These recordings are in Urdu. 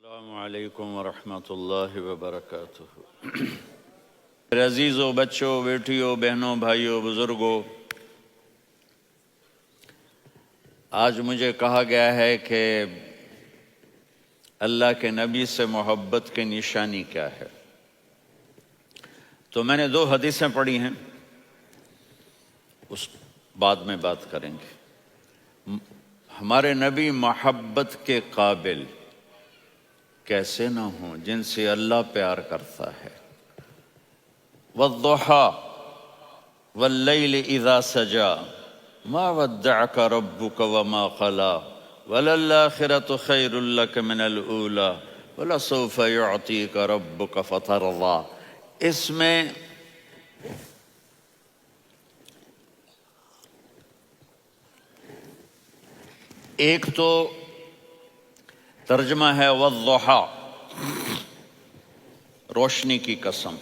السلام علیکم ورحمۃ اللہ وبرکاتہ۔ میرے عزیزوں، بچوں، بیٹیوں، بہنوں، بھائیوں، بزرگوں، آج مجھے کہا گیا ہے کہ اللہ کے نبی سے محبت کی نشانی کیا ہے، تو میں نے 2 حدیثیں پڑھی ہیں، اس بعد میں بات کریں گے۔ ہمارے نبی محبت کے قابل کیسے نہ ہوں جن سے اللہ پیار کرتا ہے۔ والضحیٰ واللیل اذا سجا ما ودعک ربک وما قلی وللآخرۃ خیر لک من الاولی ولسوف یعطیک ربک فترضی۔ اس میں ایک تو ترجمہ ہے والضحیٰ، روشنی کی قسم،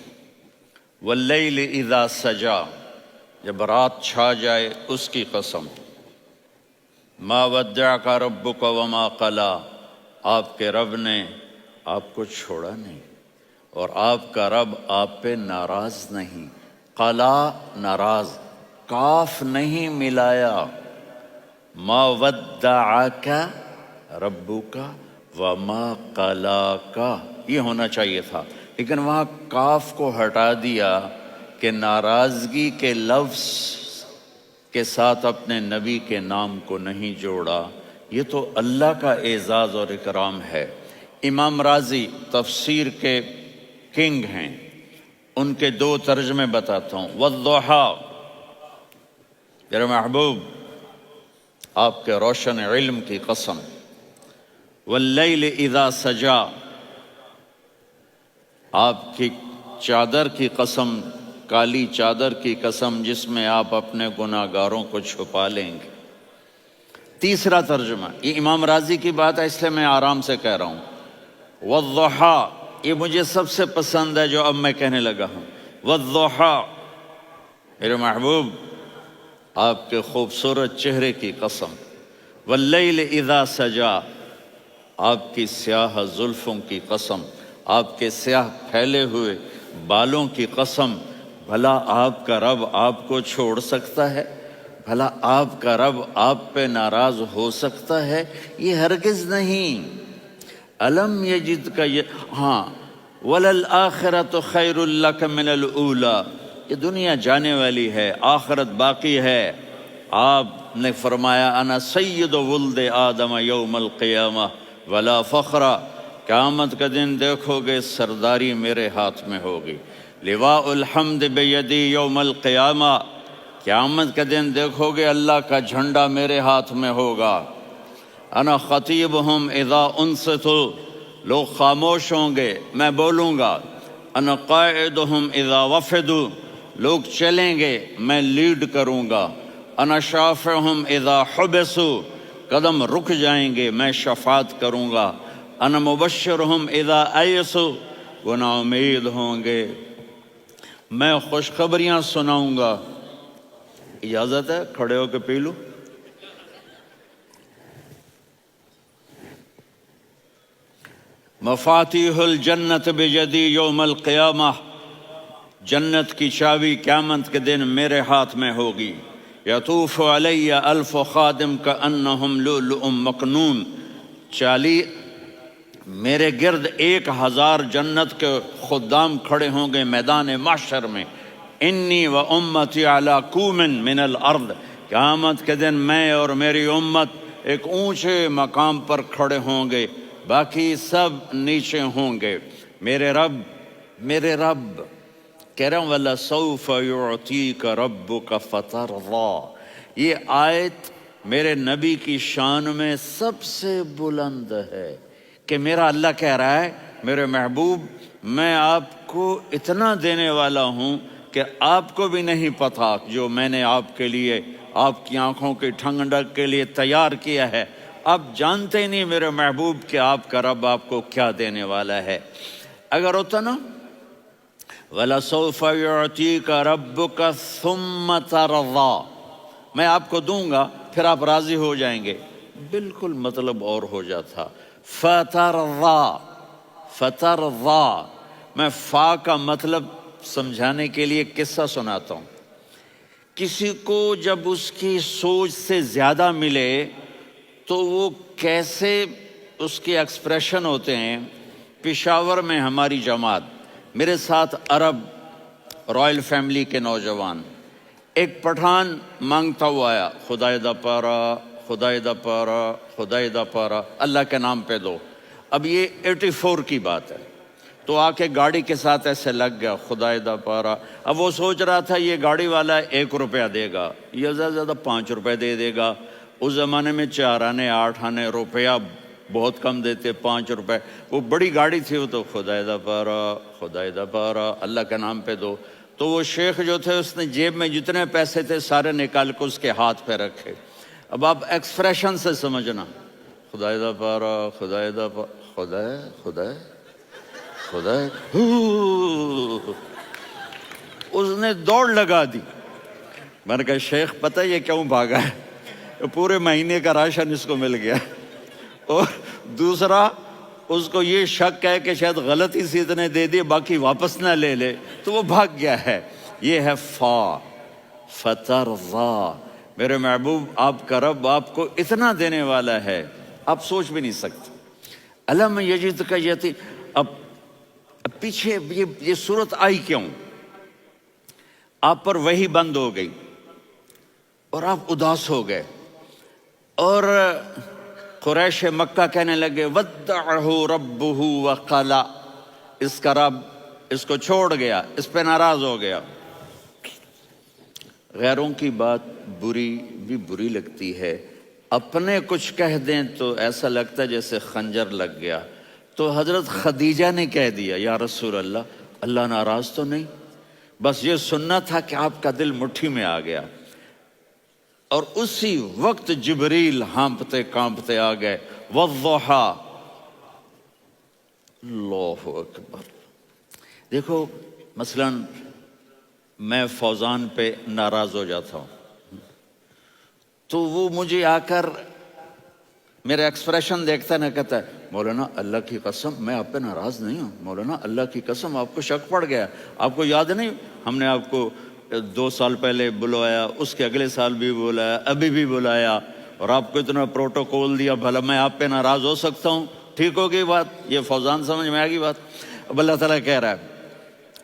واللیل اذا سجا، جب رات چھا جائے اس کی قسم، ما ودعک ربک وما قلی، آپ کے رب نے آپ کو چھوڑا نہیں اور آپ کا رب آپ پہ ناراض نہیں۔ قلا ناراض، کاف نہیں ملایا۔ ما ودعک ربک وما قلاک، یہ ہونا چاہیے تھا، لیکن وہاں کاف کو ہٹا دیا کہ ناراضگی کے لفظ کے ساتھ اپنے نبی کے نام کو نہیں جوڑا۔ یہ تو اللہ کا اعزاز اور اکرام ہے۔ امام راضی تفسیر کے کنگ ہیں، ان کے 2 ترجمے بتاتا ہوں۔ والضحیٰ، میرے محبوب آپ کے روشن علم کی قسم۔ واللیل اذا سجا، آپ کی چادر کی قسم، کالی چادر کی قسم جس میں آپ اپنے گناہ گاروں کو چھپا لیں گے۔ تیسرا ترجمہ، یہ امام راضی کی بات ہے اس لیے میں آرام سے کہہ رہا ہوں۔ والضحیٰ، یہ مجھے سب سے پسند ہے جو اب میں کہنے لگا ہوں۔ والضحیٰ، میرے محبوب آپ کے خوبصورت چہرے کی قسم۔ واللیل اذا سجا، آپ کی سیاہ زلفوں کی قسم، آپ کے سیاہ پھیلے ہوئے بالوں کی قسم۔ بھلا آپ کا رب آپ کو چھوڑ سکتا ہے؟ بھلا آپ کا رب آپ پہ ناراض ہو سکتا ہے؟ یہ ہرگز نہیں۔ الم یجد کا ہاں، وللآخرۃ خیر لک من الاولی، یہ دنیا جانے والی ہے، آخرت باقی ہے۔ آپ نے فرمایا انا سید ولد آدم یوم القیامہ ولا فخر، قیامت کا دن دیکھو گے سرداری میرے ہاتھ میں ہوگی۔ لواء الحمد بیدی یوم القیامہ، قیامت کا دن دیکھو گے اللہ کا جھنڈا میرے ہاتھ میں ہوگا۔ انا خطیبہم اذا انصتوا، لوگ خاموش ہوں گے میں بولوں گا۔ انا قائدہم اذا وفدوا، لوگ چلیں گے میں لیڈ کروں گا۔ انا شافعہم اذا حبسوا، قدم رک جائیں گے میں شفاعت کروں گا۔ انا مبشرہم اذا ایسوا، وہ نا امید ہوں گے میں خوشخبریاں سناؤں گا۔ اجازت ہے کھڑے ہو کے پی لوں؟ مفاتیح الجنت بیدی یوم القیامہ، جنت کی چابی قیامت کے دن میرے ہاتھ میں ہوگی۔ یطوف علی الف خادم کانہم لؤلؤ مکنون، میرے گرد 1000 جنت کے خدام کھڑے ہوں گے میدان محشر میں۔ انی و امتی علی کوم من الارض، قیامت کے دن میں اور میری امت ایک اونچے مقام پر کھڑے ہوں گے، باقی سب نیچے ہوں گے۔ میرے رب کہہ رہا ہوں وَلَسَوْفَ يُعْطِيكَ رَبُّكَ فَتَرْضَىٰ، یہ آیت میرے نبی کی شان میں سب سے بلند ہے کہ میرا اللہ کہہ رہا ہے میرے محبوب میں آپ کو اتنا دینے والا ہوں کہ آپ کو بھی نہیں پتہ جو میں نے آپ کے لیے، آپ کی آنکھوں کی ٹھنڈک کے لیے تیار کیا ہے۔ آپ جانتے ہی نہیں میرے محبوب کہ آپ کا رب آپ کو کیا دینے والا ہے۔ اگر ہوتا نا وَلَسَوْفَ يُعْطِيكَ رَبُّكَ ثُمَّ تَرْضَىٰ، میں آپ کو دوں گا پھر آپ راضی ہو جائیں گے، بالکل مطلب اور ہو جاتا۔ فَتَرْضَىٰ، فترضا، میں فا کا مطلب سمجھانے کے لیے قصہ سناتا ہوں۔ کسی کو جب اس کی سوچ سے زیادہ ملے تو وہ کیسے اس کے ایکسپریشن ہوتے ہیں۔ پشاور میں ہماری جماعت، میرے ساتھ عرب رائل فیملی کے نوجوان، ایک پٹھان مانگتا ہوا آیا، خدائے دا پارا، خدائے دا پارا، خدائے دا پارا، اللہ کے نام پہ دو۔ اب یہ 84 کی بات ہے، تو آ کے گاڑی کے ساتھ ایسے لگ گیا، خدائے دا پارا۔ اب وہ سوچ رہا تھا یہ گاڑی والا 1 روپیہ دے گا، یہ زیادہ زیادہ 5 روپے دے دے گا۔ اس زمانے میں 4 آنے 8 آنے روپیہ بہت کم دیتے، 5 روپے، وہ بڑی گاڑی تھی، وہ تو خدائے دا پارا، خدائے دا پارا، اللہ کے نام پہ دو۔ تو وہ شیخ جو تھے اس نے جیب میں جتنے پیسے تھے سارے نکال کے اس کے ہاتھ پہ رکھے۔ اب آپ ایکسپریشن سے سمجھنا، خدائے دا پارا، خدائے دا پارا، خدائے خدائے خدائے، اس نے دوڑ لگا دی۔ میں نے کہا شیخ پتہ یہ کیوں بھاگا ہے؟ پورے مہینے کا راشن اس کو مل گیا، اور دوسرا اس کو یہ شک ہے کہ شاید غلطی سے اتنے دے دیے باقی واپس نہ لے لے، تو وہ بھاگ گیا ہے۔ یہ ہے فا، فترضا۔ میرے محبوب آپ کا رب آپ کو اتنا دینے والا ہے آپ سوچ بھی نہیں سکتے۔ الم یجدک یتیم، اب پیچھے یہ صورت آئی کیوں؟ آپ پر وحی بند ہو گئی اور آپ اداس ہو گئے، اور قریش مکہ کہنے لگے ودعہ ربہ وقلا، اس کا رب اس کو چھوڑ گیا، اس پہ ناراض ہو گیا۔ غیروں کی بات بری لگتی ہے، اپنے کچھ کہہ دیں تو ایسا لگتا ہے جیسے خنجر لگ گیا۔ تو حضرت خدیجہ نے کہہ دیا یا رسول اللہ، اللہ ناراض تو نہیں؟ بس یہ سننا تھا کہ آپ کا دل مٹھی میں آ گیا۔ اور اسی وقت جبریل ہانپتے کانپتے آ گئے، والضحیٰ، اللہ اکبر۔ دیکھو مثلا میں فوزان پہ ناراض ہو جاتا ہوں تو وہ مجھے آ کر میرا ایکسپریشن دیکھتا نہ کہتا ہے مولانا اللہ کی قسم میں آپ پہ ناراض نہیں ہوں، مولانا اللہ کی قسم آپ کو شک پڑ گیا، آپ کو یاد نہیں ہم نے آپ کو 2 سال پہلے بلوایا، اس کے اگلے سال بھی بلایا، ابھی بھی بلایا، اور آپ کو اتنا پروٹوکول دیا، بھلا میں آپ پہ ناراض ہو سکتا ہوں؟ ٹھیک ہو گئی بات، یہ فوزان سمجھ میں آ گئی بات۔ اب اللہ تعالیٰ کہہ رہا ہے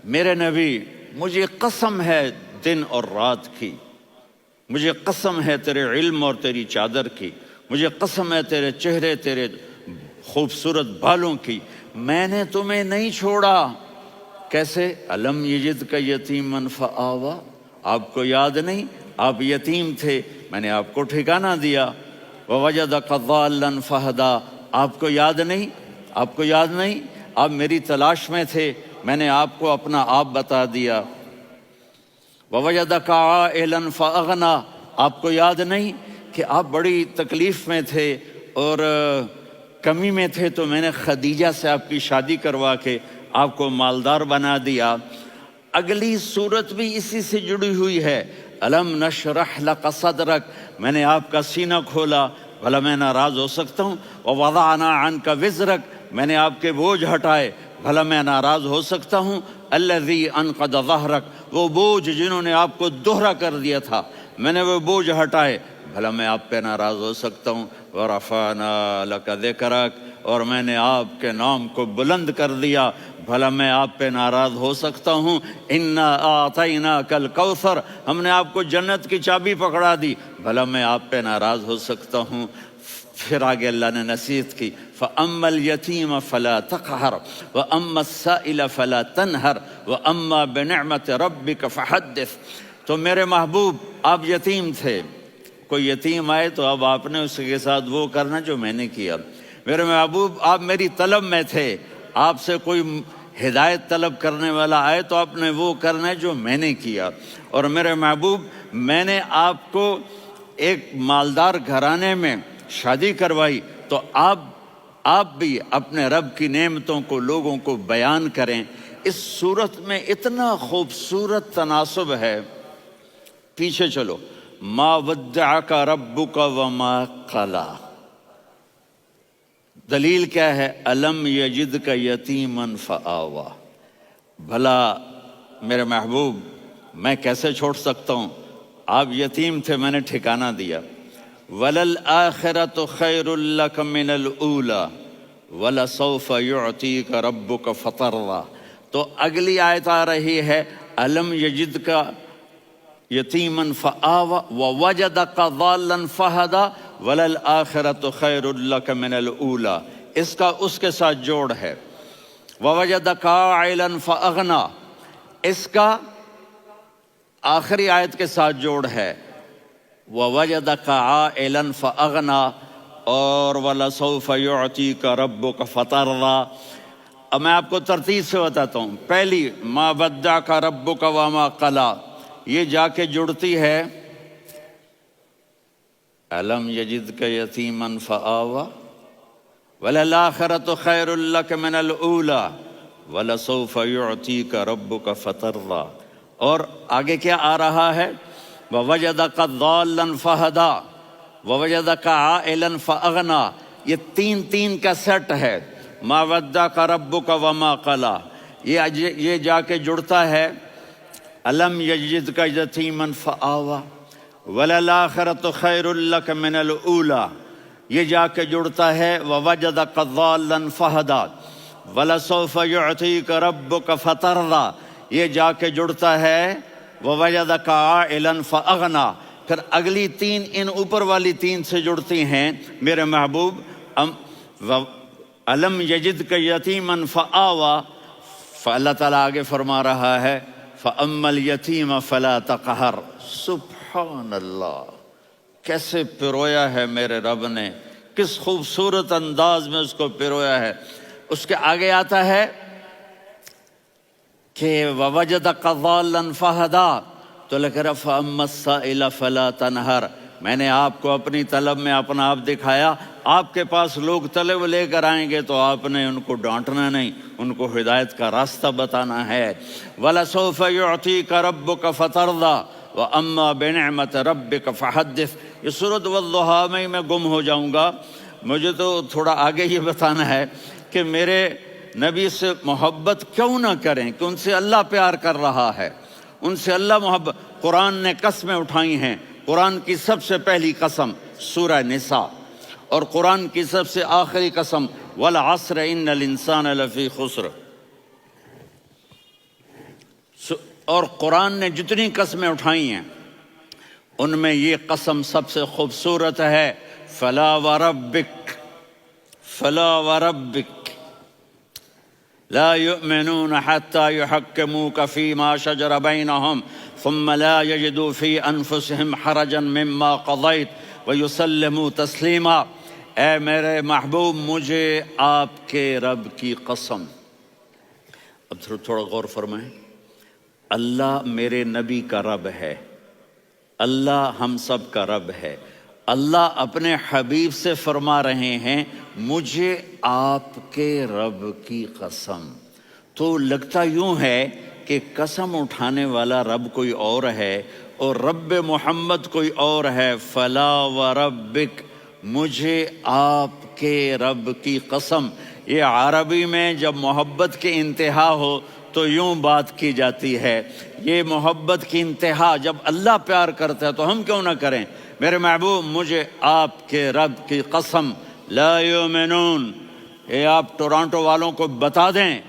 میرے نبی مجھے قسم ہے دن اور رات کی، مجھے قسم ہے تیرے علم اور تیری چادر کی، مجھے قسم ہے تیرے چہرے تیرے خوبصورت بالوں کی، میں نے تمہیں نہیں چھوڑا۔ کیسے؟ الم یجدک یتیما فآویٰ، آپ کو یاد نہیں آپ یتیم تھے، میں نے آپ کو ٹھکانہ دیا۔ ووجدک ضالا فہدیٰ، آپ کو یاد نہیں، آپ کو یاد نہیں آپ میری تلاش میں تھے، میں نے آپ کو اپنا آپ بتا دیا۔ ووجدک عائلا فاغنیٰ، آپ کو یاد نہیں کہ آپ بڑی تکلیف میں تھے اور کمی میں تھے، تو میں نے خدیجہ سے آپ کی شادی کروا کے آپ کو مالدار بنا دیا۔ اگلی صورت بھی اسی سے جڑی ہوئی ہے، الم نشرح لک صدرک، میں نے آپ کا سینہ کھولا، بھلا میں ناراض ہو سکتا ہوں؟ ووضعنا عنک وزرک، میں نے آپ کے بوجھ ہٹائے، بھلا میں ناراض ہو سکتا ہوں؟ الذی انقض ظہرک، وہ بوجھ جنہوں نے آپ کو دوہرا کر دیا تھا، میں نے وہ بوجھ ہٹائے، بھلا میں آپ پہ ناراض ہو سکتا ہوں؟ ورفعنا لک ذکرک، اور میں نے آپ کے نام کو بلند کر دیا، بھلا میں آپ پہ ناراض ہو سکتا ہوں؟ انا اعطیناک الکوثر، ہم نے آپ کو جنت کی چابی پکڑا دی، بھلا میں آپ پہ ناراض ہو سکتا ہوں؟ پھر آگے اللہ نے نصیحت کی، فَأَمَّا الْيَتِيمَ فَلَا تَقْهَرْ وَأَمَّا السَّائِلَ فَلَا تَنْهَرْ وَأَمَّا بِنِعْمَةِ رَبِّكَ فَحَدِّثْ۔ تو میرے محبوب آپ یتیم تھے، کوئی یتیم آئے تو اب آپ نے اس کے ساتھ وہ کرنا جو میں نے کیا۔ میرے محبوب آپ میری طلب میں تھے، آپ سے کوئی ہدایت طلب کرنے والا آئے تو آپ نے وہ کرنا ہے جو میں نے کیا۔ اور میرے محبوب میں نے آپ کو ایک مالدار گھرانے میں شادی کروائی، تو آپ بھی اپنے رب کی نعمتوں کو لوگوں کو بیان کریں۔ اس صورت میں اتنا خوبصورت تناسب ہے، پیچھے چلو، ما ودعک ربک وما قلی، دلیل کیا ہے؟ الم یجد کا یتیمن فآوا، بھلا میرے محبوب میں کیسے چھوڑ سکتا ہوں؟ آپ یتیم تھے، میں نے ٹھکانہ دیا۔ وَلَلْآخِرَةُ خَيْرٌ لَكَ مِنَ الْأُولَى وَلَسَوْفَ يُعْطِيكَ رَبُّكَ فَتَرْضَىٰ۔ تو اگلی آیت آ رہی ہے الم یجد کا یتیمن فآوا ووجدک ضالا فہدا وللآخرۃ خیر لک من الاولی، اس کا اس کے ساتھ جوڑ ہے۔ ووجدک عائلا فاغنا، اس کا آخری آیت کے ساتھ جوڑ ہے۔ ووجدک عائلا فاغنا اور ولسوف یعطیک ربک فترضیٰ۔ اب میں آپ کو ترتیب سے بتاتا ہوں۔ پہلی ما ودعک ربک وما قلی، یہ جا کے جڑتی ہے الم یجدک یتیما فآوا وللآخرۃ خیر لک من الاولی ولسوف یعطیک ربک فترضیٰ، اور آگے کیا آ رہا ہے؟ ووجدک ضالا فہدا ووجدک عائلا فاغنا، یہ تین تین کا سیٹ ہے۔ ما ودعک ربک وما قلی، یہ جا کے جڑتا ہے الم یجدک یتیما فآوا وللآخرۃ خیر لک من الاولی، یہ جا کے جڑتا ہے ووجدک ضالا فہدا ولسوف یعطیک ربک فترضیٰ، یہ جا کے جڑتا ہے ووجدک عائلا فاغنا۔ پھر اگلی تین ان اوپر والی تین سے جڑتی ہیں میرے محبوب۔ الم یجدک یتیما فآوا، فاللہ تعالیٰ آگے فرما رہا ہے فأما الیتیم فلا تقہر۔ سبحان اللہ، کیسے پرویا ہے میرے رب نے، کس خوبصورت انداز میں اس کو پرویا ہے۔ اس کے آگے آتا ہے کہ ووجدک ضالا فہدا، تو لکھ رہا فأما السائل فلا تنہر، میں نے آپ کو اپنی طلب میں اپنا آپ دکھایا۔ آپ کے پاس لوگ طلب لے کر آئیں گے تو آپ نے ان کو ڈانٹنا نہیں، ان کو ہدایت کا راستہ بتانا ہے۔ وَلَسَوْفَ يُعْطِيكَ رَبُّكَ فَتَرْضَىٰ وَأَمَّا بِنِعْمَةِ رَبِّكَ فَحَدِّثْ۔ یہ سورۃ والضحیٰ میں گم ہو جاؤں گا، مجھے تو تھوڑا آگے یہ بتانا ہے کہ میرے نبی سے محبت کیوں نہ کریں، کہ ان سے اللہ پیار کر رہا ہے، ان سے اللہ محبت۔ قرآن نے قسمیں اٹھائی ہیں، قرآن کی سب سے پہلی قسم سورہ نساء، اور قرآن کی سب سے آخری قسم والعصر ان الانسان لفی خسر۔ اور قرآن نے جتنی قسمیں اٹھائی ہیں ان میں یہ قسم سب سے خوبصورت ہے، فلا وربک فلا وربک لا يؤمنون حتى يحكموك فيما شجر بينهم ثم لا يجدوا في انفسهم حرجا مما قضيت ويسلموا تسلیما۔ اے میرے محبوب، مجھے آپ کے رب کی قسم۔ اب تھوڑا غور فرمائیں، اللہ میرے نبی کا رب ہے، اللہ ہم سب کا رب ہے۔ اللہ اپنے حبیب سے فرما رہے ہیں مجھے آپ کے رب کی قسم۔ تو لگتا یوں ہے کہ قسم اٹھانے والا رب کوئی اور ہے اور رب محمد کوئی اور ہے۔ فلا وربک، مجھے آپ کے رب کی قسم۔ یہ عربی میں جب محبت کی انتہا ہو تو یوں بات کی جاتی ہے، یہ محبت کی انتہا جب اللہ پیار کرتا ہے تو ہم کیوں نہ کریں۔ میرے محبوب، مجھے آپ کے رب کی قسم، لا یؤمنون، یہ آپ ٹورانٹو والوں کو بتا دیں،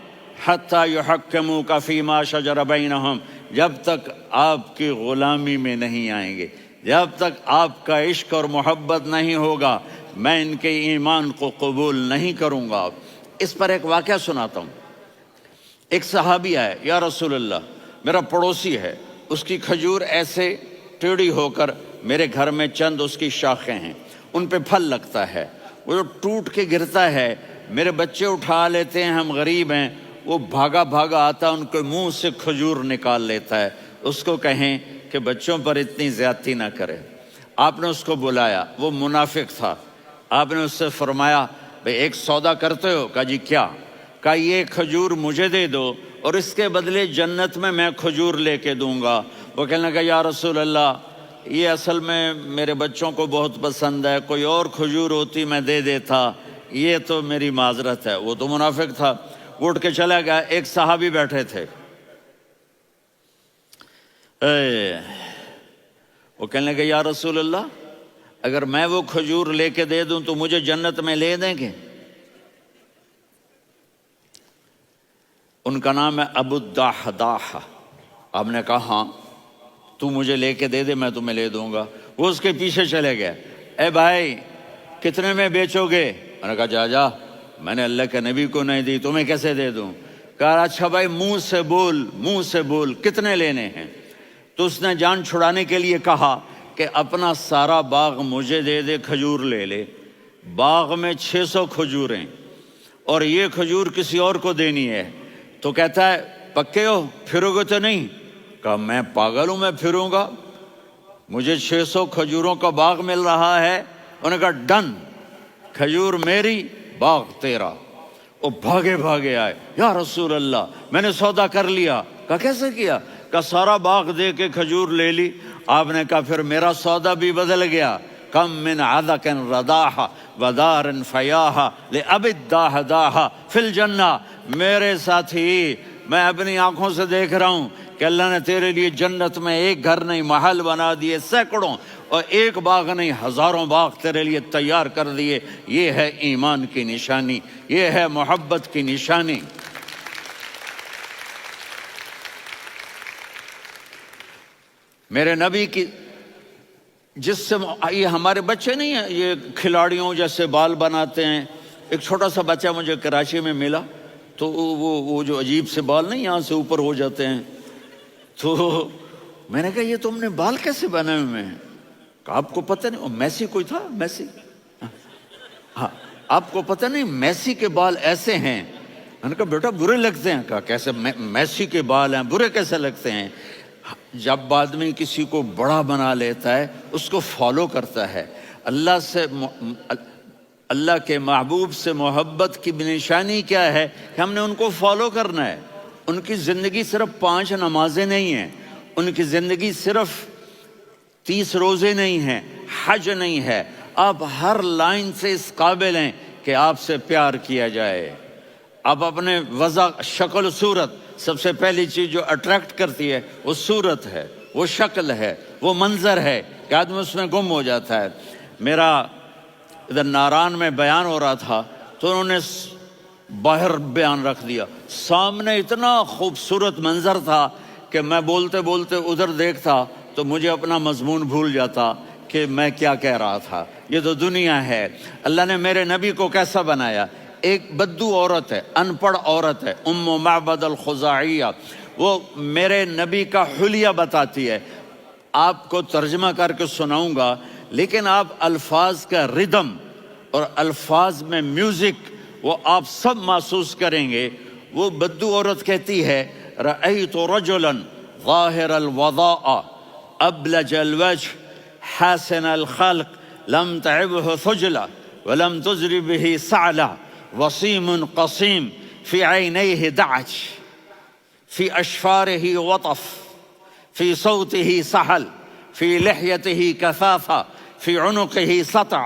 حتی یحکموک فیما شجر بینہم، جب تک آپ کی غلامی میں نہیں آئیں گے، جب تک آپ کا عشق اور محبت نہیں ہوگا، میں ان کے ایمان کو قبول نہیں کروں گا۔ اس پر ایک واقعہ سناتا ہوں۔ ایک صحابی آئے، یا رسول اللہ، میرا پڑوسی ہے، اس کی کھجور ایسے ٹیڑھی ہو کر میرے گھر میں چند اس کی شاخیں ہیں، ان پہ پھل لگتا ہے، وہ جو ٹوٹ کے گرتا ہے میرے بچے اٹھا لیتے ہیں، ہم غریب ہیں، وہ بھاگا بھاگا آتا ہے، ان کے منہ سے کھجور نکال لیتا ہے۔ اس کو کہیں کہ بچوں پر اتنی زیادتی نہ کرے۔ آپ نے اس کو بلایا، وہ منافق تھا، آپ نے اس سے فرمایا بھئی ایک سودا کرتے ہو؟ کہا جی کیا؟ کہا یہ کھجور مجھے دے دو اور اس کے بدلے جنت میں کھجور لے کے دوں گا۔ وہ کہنے لگا یا رسول اللہ، یہ اصل میں میرے بچوں کو بہت پسند ہے، کوئی اور کھجور ہوتی میں دے دیتا، یہ تو میری معذرت ہے۔ وہ تو منافق تھا، اٹھ کے چلا گیا۔ ایک صحابی بیٹھے تھے، وہ کہنے لگے یا رسول اللہ، اگر میں وہ کھجور لے کے دے دوں تو مجھے جنت میں لے دیں گے؟ ان کا نام ہے ابو الدحداح۔ آپ نے کہا ہاں، تو مجھے لے کے دے دے، میں تمہیں لے دوں گا۔ وہ اس کے پیچھے چلے گئے، اے بھائی کتنے میں بیچو گے؟ میں نے کہا جا میں نے اللہ کے نبی کو نہیں دی، تمہیں کیسے دے دوں؟ کہا اچھا بھائی منہ سے بول کتنے لینے ہیں؟ تو اس نے جان چھڑانے کے لیے کہا کہ اپنا سارا باغ مجھے دے دے، کھجور لے لے۔ باغ میں 600 کھجوریں اور یہ کھجور کسی اور کو دینی ہے۔ تو کہتا ہے پکے ہو، پھرو گے تو نہیں؟ کہا میں پاگل ہوں، میں پھروں گا؟ مجھے 600 کھجوروں کا باغ مل رہا ہے۔ انہوں نے کہا ڈن، کھجور میری، باغ تیرا۔ وہ بھاگے آئے، یا رسول اللہ میں نے سودا کر لیا۔ کہا کیسے کیا؟ کہا سارا باغ دے کے کھجور لے لی۔ آپ نے کہا پھر میرا سودا بھی بدل گیا۔ کم من عذق رداح ودار فیاح لأبی الدحداح فی الجنہ۔ میرے ساتھی، میں اپنی آنکھوں سے دیکھ رہا ہوں کہ اللہ نے تیرے لیے جنت میں ایک گھر نہیں محل بنا دیے، سینکڑوں، اور ایک باغ نہیں ہزاروں باغ تیرے لیے تیار کر دیے۔ یہ ہے ایمان کی نشانی، یہ ہے محبت کی نشانی۔ میرے نبی کی جس سے یہ ہمارے بچے نہیں ہیں، یہ کھلاڑیوں جیسے بال بناتے ہیں۔ ایک چھوٹا سا بچہ مجھے کراچی میں ملا، تو وہ جو عجیب سے بال نہیں یہاں سے اوپر ہو جاتے ہیں، تو میں نے کہا یہ تم نے بال کیسے بنائے ہوئے ہیں؟ کہا آپ کو پتہ نہیں، میسی کوئی تھا، میسی، ہاں آپ کو پتہ نہیں میسی کے بال ایسے ہیں؟ میں نے کہا بیٹا برے لگتے ہیں۔ کہا کیسے؟ میسی کے بال ہیں، برے کیسے لگتے ہیں؟ جب آدمی کسی کو بڑا بنا لیتا ہے اس کو فالو کرتا ہے۔ اللہ کے محبوب سے محبت کی نشانی کیا ہے کہ ہم نے ان کو فالو کرنا ہے۔ ان کی زندگی صرف 5 نمازیں نہیں ہیں، ان کی زندگی صرف 30 روزے نہیں ہیں، حج نہیں ہے۔ آپ ہر لائن سے اس قابل ہیں کہ آپ سے پیار کیا جائے۔ آپ اپنے وضع، شکل و صورت، سب سے پہلی چیز جو اٹریکٹ کرتی ہے وہ صورت ہے، وہ شکل ہے، وہ منظر ہے کہ آدمی اس میں گم ہو جاتا ہے۔ میرا ادھر ناران میں بیان ہو رہا تھا تو انہوں نے باہر بیان رکھ دیا، سامنے اتنا خوبصورت منظر تھا کہ میں بولتے بولتے ادھر دیکھتا تو مجھے اپنا مضمون بھول جاتا کہ میں کیا کہہ رہا تھا۔ یہ تو دنیا ہے۔ اللہ نے میرے نبی کو کیسا بنایا؟ ایک بدو عورت ہے، ان پڑھ عورت ہے، ام معبد الخزاعیہ، وہ میرے نبی کا حلیہ بتاتی ہے۔ آپ کو ترجمہ کر کے سناؤں گا، لیکن آپ الفاظ کا ردم اور الفاظ میں میوزک وہ آپ سب محسوس کریں گے۔ وہ بدو عورت کہتی ہے رأیت رجلا ظاہر الوضاء ابلج الوجه حاسن الخلق لم تعبه ثجلة ولم تزر به سعلة وصيم قصيم في عينيه دعج في أشفاره وطف في صوته سحل في لحيته كثافة في عنقه سطع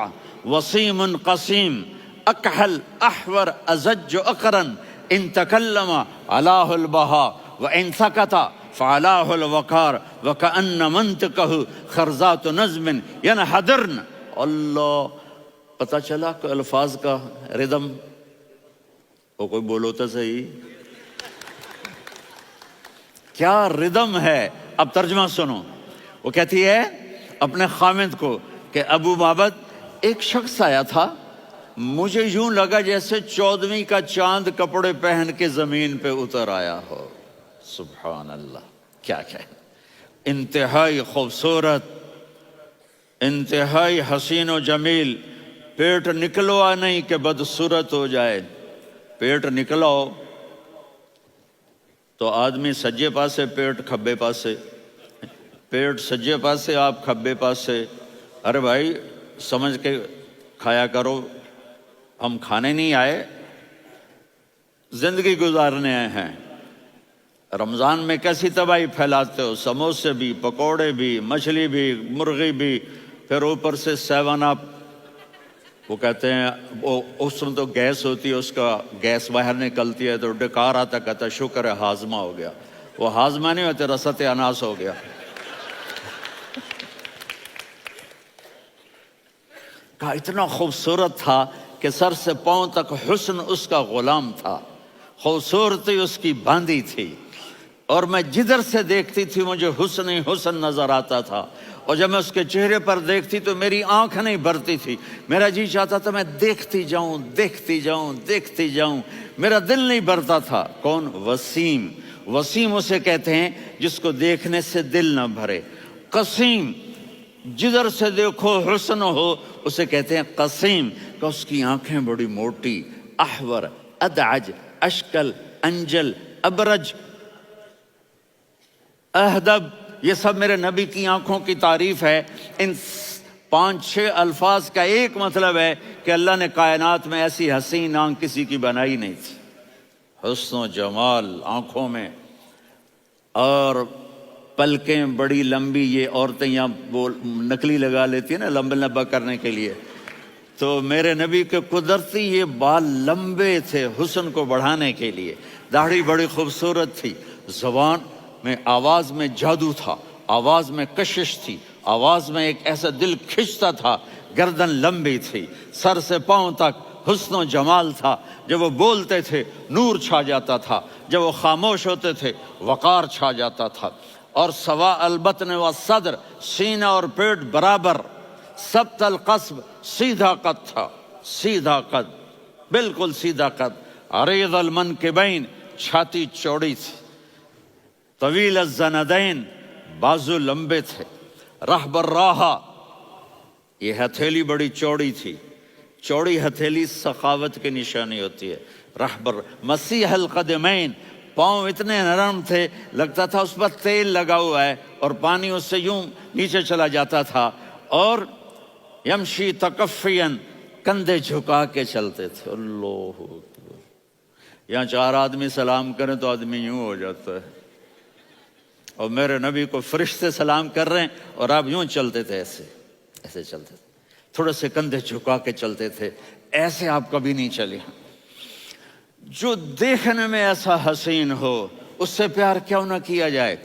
وصيم قصيم أكحل أحور أزج أقرن إن تكلم علاه البهاء وإن سكت فعلاه الوقار وكأن منطقه خرزات نظم ينحدرن۔ اللہ، پتہ چلا کہ الفاظ کا ردم، وہ کوئی بولو تو صحیح، کیا ردم ہے۔ اب ترجمہ سنو۔ وہ کہتی ہے اپنے خامد کو کہ ابو معبد، ایک شخص آیا تھا، مجھے یوں لگا جیسے 14ویں کا چاند کپڑے پہن کے زمین پہ اتر آیا ہو۔ سبحان اللہ، کیا انتہائی خوبصورت، انتہائی حسین و جمیل۔ پیٹ نکلوا نہیں کہ بدصورت ہو جائے، پیٹ نکلاؤ تو آدمی سجے پاسے، پیٹ کھبے پاسے، پیٹ سجے پاسے، آپ کھبے پاسے۔ ارے بھائی سمجھ کے کھایا کرو، ہم کھانے نہیں آئے، زندگی گزارنے آئے ہیں۔ رمضان میں کیسی تباہی پھیلاتے ہو، سموسے بھی، پکوڑے بھی، مچھلی بھی، مرغی بھی، پھر اوپر سے 7 اپ۔ وہ کہتے ہیں وہ اس میں تو گیس ہوتی ہے، اس کا گیس باہر نکلتی ہے تو ڈکار آتا، کہتا شکر ہے ہاضمہ ہو گیا. وہ ہاضمہ نہیں ہوتے، رسط اناس ہو گیا. کہا اتنا خوبصورت تھا کہ سر سے پاؤں تک حسن اس کا غلام تھا، خوبصورتی اس کی باندھی تھی، اور میں جدھر سے دیکھتی تھی مجھے حسن ہی حسن نظر آتا تھا. اور جب میں اس کے چہرے پر دیکھتی تو میری آنکھ نہیں بھرتی تھی، میرا جی چاہتا تھا میں دیکھتی جاؤں دیکھتی جاؤں دیکھتی جاؤں، میرا دل نہیں بھرتا تھا. کون؟ وسیم. وسیم اسے کہتے ہیں جس کو دیکھنے سے دل نہ بھرے. قسیم، جدھر سے دیکھو حسن ہو، اسے کہتے ہیں قسیم. کہ اس کی آنکھیں بڑی موٹی، احور، ادعج، اشکل، انجل، ابرج، اہدب، یہ سب میرے نبی کی آنکھوں کی تعریف ہے. ان 5-6 الفاظ کا ایک مطلب ہے کہ اللہ نے کائنات میں ایسی حسین آنکھ کسی کی بنائی نہیں تھی. حسن و جمال آنکھوں میں، اور پلکیں بڑی لمبی. یہ عورتیں یہاں نکلی لگا لیتی ہیں نا لمبا لمبا کرنے کے لیے، تو میرے نبی کے قدرتی یہ بال لمبے تھے حسن کو بڑھانے کے لیے. داڑھی بڑی خوبصورت تھی. زبان میں، آواز میں جادو تھا، آواز میں کشش تھی، آواز میں ایک ایسا دل کھنچتا تھا. گردن لمبی تھی، سر سے پاؤں تک حسن و جمال تھا. جب وہ بولتے تھے نور چھا جاتا تھا، جب وہ خاموش ہوتے تھے وقار چھا جاتا تھا. اور سوا البطن و صدر، سینہ اور پیٹ برابر. سبت القصب، سیدھا قد تھا، سیدھا قد، بالکل سیدھا قد. عریض المنکبین، چھاتی چوڑی تھی. طویل الزندین، بازو لمبے تھے. رحب الراحہ، یہ ہتھیلی بڑی چوڑی تھی. چوڑی ہتھیلی سخاوت کی نشانی ہوتی ہے. رحب مسیح القدمین، پاؤں اتنے نرم تھے لگتا تھا اس پر تیل لگا ہوا ہے، اور پانی اس سے یوں نیچے چلا جاتا تھا. اور یمشی تکفین، کندھے جھکا کے چلتے تھے. اللہ اکبر. یہاں 4 آدمی سلام کریں تو آدمی یوں ہو جاتا ہے، اور میرے نبی کو فرشتے سلام کر رہے ہیں اور آپ یوں چلتے تھے، ایسے ایسے چلتے تھے، تھوڑے سے کندھے جھکا کے چلتے تھے. ایسے آپ کبھی نہیں چلے. جو دیکھنے میں ایسا حسین ہو اس سے پیار کیوں نہ کیا جائے.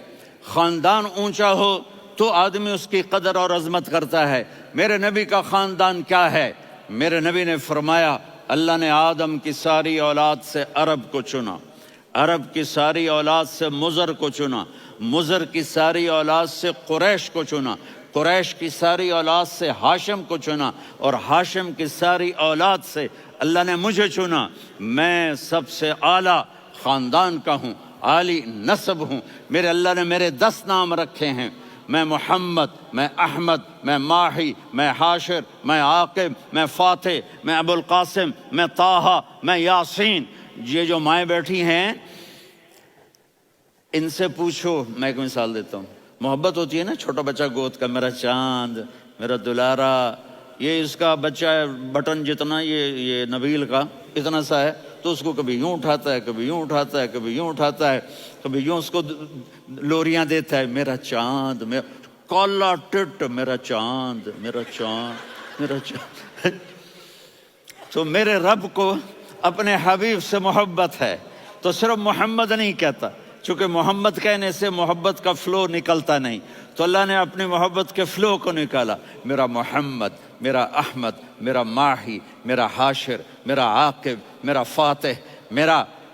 خاندان اونچا ہو تو آدمی اس کی قدر اور عظمت کرتا ہے. میرے نبی کا خاندان کیا ہے؟ میرے نبی نے فرمایا اللہ نے آدم کی ساری اولاد سے عرب کو چنا، عرب کی ساری اولاد سے مضر کو چنا، مضر کی ساری اولاد سے قریش کو چنا، قریش کی ساری اولاد سے ہاشم کو چنا، اور ہاشم کی ساری اولاد سے اللہ نے مجھے چنا. میں سب سے اعلیٰ خاندان کا ہوں، عالی نسب ہوں. میرے اللہ نے میرے 10 نام رکھے ہیں. میں محمد، میں احمد، میں ماہی، میں حاشر، میں عاقب، میں فاتح، میں ابو القاسم، میں طٰہٰ، میں یاسین. یہ جو مائیں بیٹھی ہیں ان سے پوچھو. میں ایک مثال دیتا ہوں. محبت ہوتی ہے نا، چھوٹا بچہ گود کا، میرا چاند، میرا دلارا. یہ اس کا بچہ ہے بٹن جتنا، یہ نبیل کا اتنا سا ہے، تو اس کو کبھی یوں اٹھاتا ہے، کبھی یوں اٹھاتا ہے، کبھی یوں اٹھاتا ہے، کبھی یوں اس کو لوریاں دیتا ہے. میرا چاند، میرا کالا ٹٹ، میرا چاند، میرا چاند، میرا چاند. تو میرے رب کو اپنے حبیب سے محبت ہے تو صرف محمد نہیں کہتا، چونکہ محمد کہنے سے محبت کا فلو نکلتا نہیں، تو اللہ نے اپنی محبت کے فلو کو نکالا. میرا محمد، میرا احمد، میرا ماہی، میرا حاشر، میرا عاقب، میرا فاتح،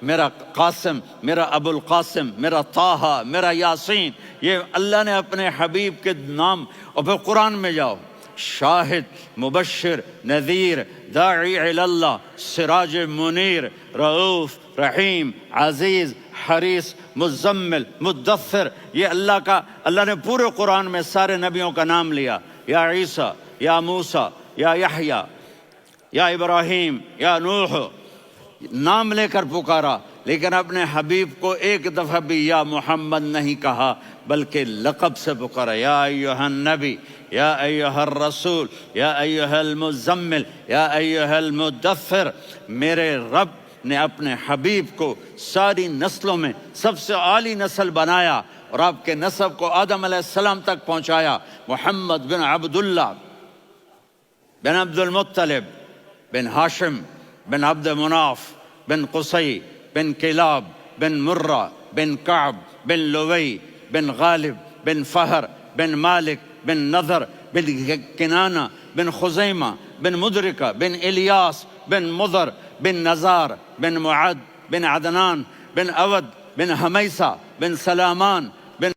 میرا قاسم، میرا ابو القاسم، میرا طٰہٰ، میرا یاسین. یہ اللہ نے اپنے حبیب کے نام. اور پھر قرآن میں جاؤ، شاہد، مبشر، نذیر، داعی الی اللہ، سراج منیر، رؤوف، رحیم، عزیز، حریص، مزمل، مدثر. یہ اللہ نے پورے قرآن میں سارے نبیوں کا نام لیا. یا عیسیٰ، یا موسیٰ، یا یحییٰ، یا ابراہیم، یا نوح، نام لے کر پکارا. لیکن اپنے حبیب کو ایک دفعہ بھی یا محمد نہیں کہا بلکہ لقب سے پکارا. یا ایھا النبی، یا ایھا الرسول، یا ایھا المزمل، یا ایھا المدثر. میرے رب نے اپنے حبیب کو ساری نسلوں میں سب سے عالی نسل بنایا اور آپ کے نسب کو آدم علیہ السلام تک پہنچایا. محمد بن عبداللہ بن عبد المطلب بن ہاشم بن عبد مناف بن قصی بن کلاب بن مرہ بن کعب بن لوی بن غالب بن فہر بن مالک بن نضر بن کنانہ بن خزیمہ بن مدرکہ بن الیاس بن مضر بن نزار بن معد بن عدنان بن اود بن حمیسہ بن سلامان بن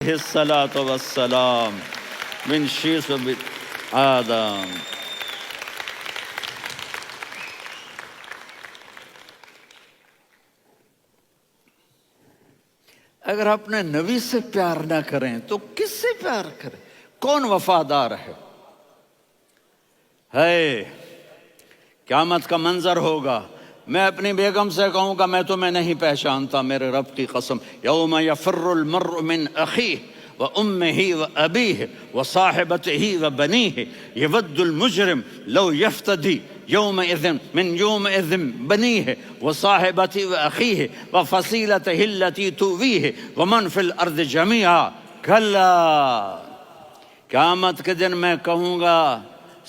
الصلاۃ والسلام من شیث آدم. اگر اپنے نبی سے پیار نہ کریں تو کس سے پیار کریں؟ کون وفادار ہے؟ قیامت کا منظر ہوگا، میں اپنی بیگم سے کہوں گا میں تمہیں نہیں پہچانتا، میرے رب کی قسم. یوم یفر المرء من اخیہ وامہ وابیہ وصاحبتہ وبنیہ یود المجرم لو یفتدی یومئذ من یومئذ بنیہ وصاحبتہ واخیہ وفصیلتہ التی تؤویہ ومن فی الارض جمیعا. کلا، قیامت کے دن میں کہوں گا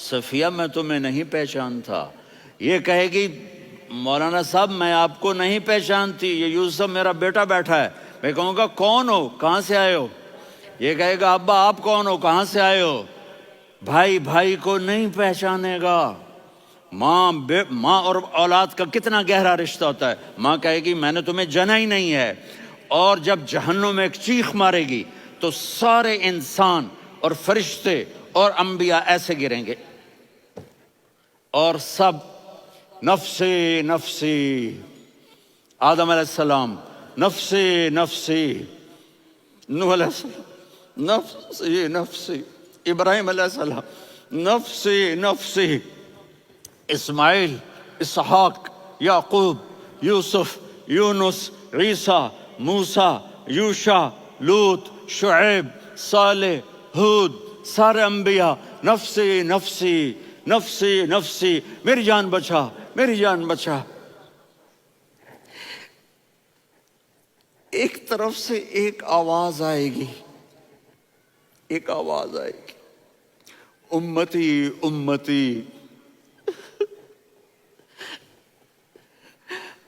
صفیہ میں تمہیں نہیں پہچانتا. یہ کہے گی مولانا صاحب میں آپ کو نہیں پہچانتی، یہ یوسف میرا بیٹا بیٹھا ہے. میں کہوں گا کون ہو، کہاں سے آئے ہو؟ یہ کہے گا ابا آپ کون ہو، کہاں سے آئے ہو؟ بھائی بھائی کو نہیں پہچانے گا. ماں اور اولاد کا کتنا گہرا رشتہ ہوتا ہے. ماں کہے گی میں نے تمہیں جنا ہی نہیں ہے. اور جب جہنم میں ایک چیخ مارے گی تو سارے انسان اور فرشتے اور انبیاء ایسے گریں گے اور سب نفسی نفسی. آدم علیہ السلام نفسی نفسی، نوح علیہ السلام نفسی نفسی، ابراہیم علیہ السلام نفسی نفسی، اسماعیل، اسحاق، یعقوب، یوسف، یونس، عیسیٰ، موسیٰ، یوشع، لوط، شعیب، صالح، ہود، سارے انبیاء نفسی نفسی نفسی نفسی، میری جان بچا میری جان بچا. ایک طرف سے ایک آواز آئے گی، ایک آواز آئے گی، امتی امتی.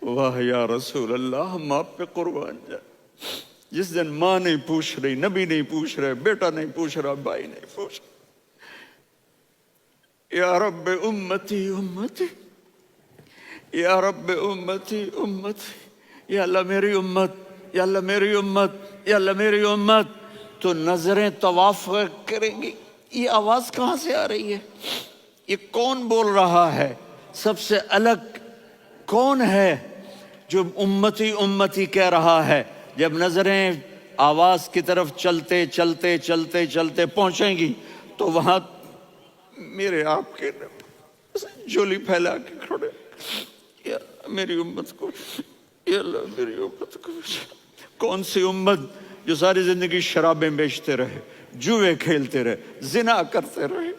واہ یا رسول اللہ، ہم آپ پہ قربان جائیں. جس دن ماں نہیں پوچھ رہی، نبی نہیں پوچھ رہے، بیٹا نہیں پوچھ رہا، بھائی نہیں پوچھ رہا، یا رب امتی امتی، یا رب امتی امتی، یا اللہ میری امت، یا اللہ میری امت، یا اللہ میری امت. تو نظریں طواف کریں گی. یہ آواز کہاں سے آ رہی ہے؟ یہ کون بول رہا ہے؟ سب سے الگ کون ہے جو امتی امتی کہہ رہا ہے؟ جب نظریں آواز کی طرف چلتے چلتے چلتے چلتے پہنچیں گی تو وہاں میرے آپ کے جولی پھیلا کے کھڑے، یا میری امت کو، یا اللہ میری امت کو. کون سی امت جو ساری زندگی شرابیں بیچتے رہے، جوئے کھیلتے رہے، زنا کرتے رہے،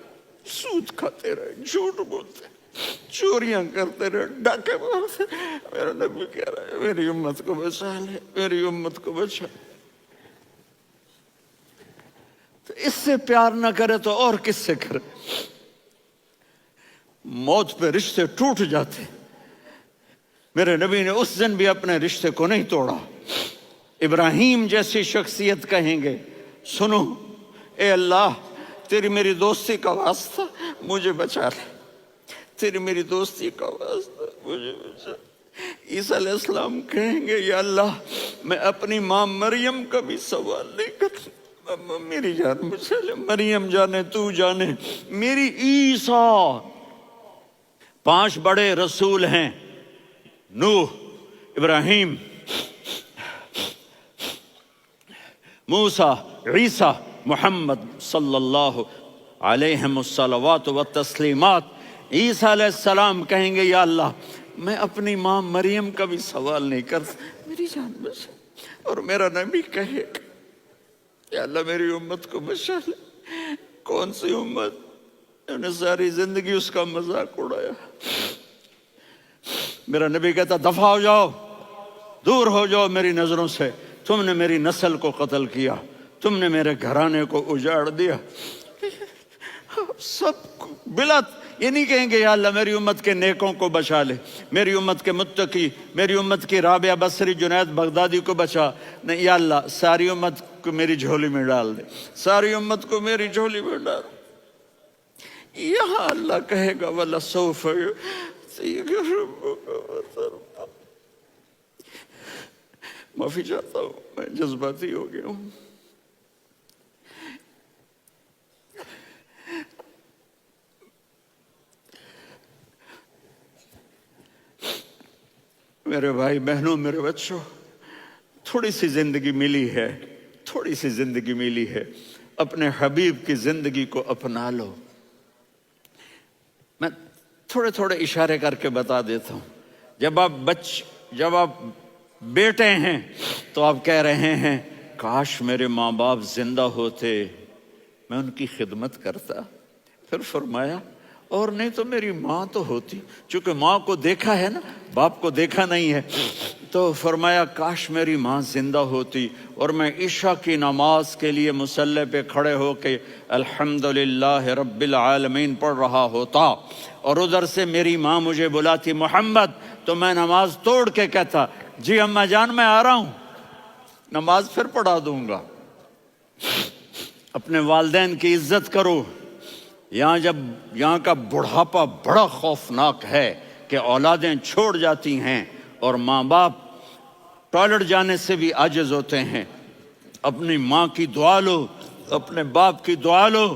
سود کھاتے رہے، جھوٹ بولتے رہے، چوریاں کرتے رہے، ڈاکے مارتے رہے. میرا نبی کہہ رہا ہے میری امت کو بچا لے، میری امت کو بچا. تو اس سے پیار نہ کرے تو اور کس سے کرے؟ موت پہ رشتے ٹوٹ جاتے. میرے نبی نے اس دن بھی اپنے رشتے کو نہیں توڑا. ابراہیم جیسی شخصیت کہیں گے سنو اے اللہ تیری میری دوستی کا واسطہ مجھے بچا لے، تیری میری دوستی کا واسطہ مجھے بچا. عیسیٰ علیہ السلام کہیں گے یا اللہ میں اپنی ماں مریم کا بھی سوال نہیں کرتا، میری جان بچا لے. مریم جانے تو جانے، میری عیسیٰ 5 بڑے رسول ہیں، نوح، ابراہیم، موسیٰ، عیسیٰ، محمد صلی اللہ علیہ الصلوات والتسلیمات۔ عیسیٰ علیہ السلام کہیں گے یا اللہ میں اپنی ماں مریم کا بھی سوال نہیں کرتا، میری جان بچا۔ اور میرا نبی کہے یا اللہ میری امت کو بچا لے۔ کون سی امت؟ انہوں نے ساری زندگی اس کا مذاق اڑایا۔ میرا نبی کہتا دفع ہو جاؤ، دور ہو جاؤ میری نظروں سے، تم نے میری نسل کو قتل کیا، تم نے میرے گھرانے کو اجاڑ دیا۔ سب بلا یہ نہیں کہیں گے یا اللہ میری امت کے نیکوں کو بچا لے، میری امت کے متقی، میری امت کی رابعہ بصری، جنید بغدادی کو بچا، نہیں یا اللہ ساری امت کو میری جھولی میں ڈال دے، ساری امت کو میری جھولی میں ڈال۔ یہاں اللہ کہے گا وَلَسَوْفَ يُعْطِيكَ رَبُّكَ فَتَرْضَىٰ۔ معافی چاہتا ہوں، میں جذباتی ہو گیا ہوں۔ میرے بھائی بہنوں، میرے بچوں، تھوڑی سی زندگی ملی ہے، تھوڑی سی زندگی ملی ہے، اپنے حبیب کی زندگی کو اپنا لو۔ میں تھوڑے تھوڑے اشارے کر کے بتا دیتا ہوں۔ جب آپ بیٹے ہیں تو آپ کہہ رہے ہیں کاش میرے ماں باپ زندہ ہوتے، میں ان کی خدمت کرتا۔ پھر فرمایا اور نہیں تو میری ماں تو ہوتی، چونکہ ماں کو دیکھا ہے نا، باپ کو دیکھا نہیں ہے، تو فرمایا کاش میری ماں زندہ ہوتی اور میں عشاء کی نماز کے لیے مصلی پہ کھڑے ہو کے الحمدللہ رب العالمین پڑھ رہا ہوتا، اور ادھر سے میری ماں مجھے بلاتی محمد، تو میں نماز توڑ کے کہتا جی اماں جان میں آ رہا ہوں، نماز پھر پڑھا دوں گا۔ اپنے والدین کی عزت کرو۔ یہاں کا بڑھاپا بڑا خوفناک ہے کہ اولادیں چھوڑ جاتی ہیں اور ماں باپ ٹوائلٹ جانے سے بھی عاجز ہوتے ہیں۔ اپنی ماں کی دعا لو، اپنے باپ کی دعا لو۔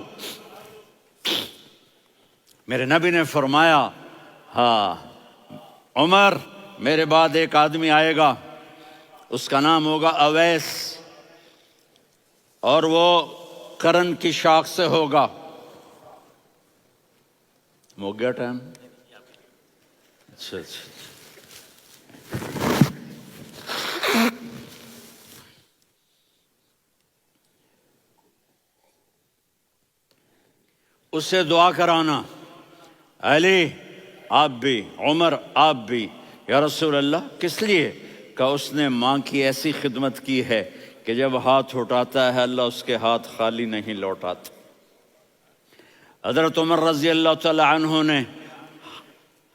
میرے نبی نے فرمایا ہاں عمر میرے بعد ایک آدمی آئے گا، اس کا نام ہوگا اویس، اور وہ قرن کی شاخ سے ہوگا۔ ہو گیا ٹائم؟ اچھا اس سے دعا کرانا، علی آپ بھی، عمر آپ بھی، یا رسول اللہ کس لیے؟ کہ اس نے ماں کی ایسی خدمت کی ہے کہ جب ہاتھ اٹھاتا ہے اللہ اس کے ہاتھ خالی نہیں لوٹاتا۔ حضرت عمر رضی اللہ تعالی عنہ نے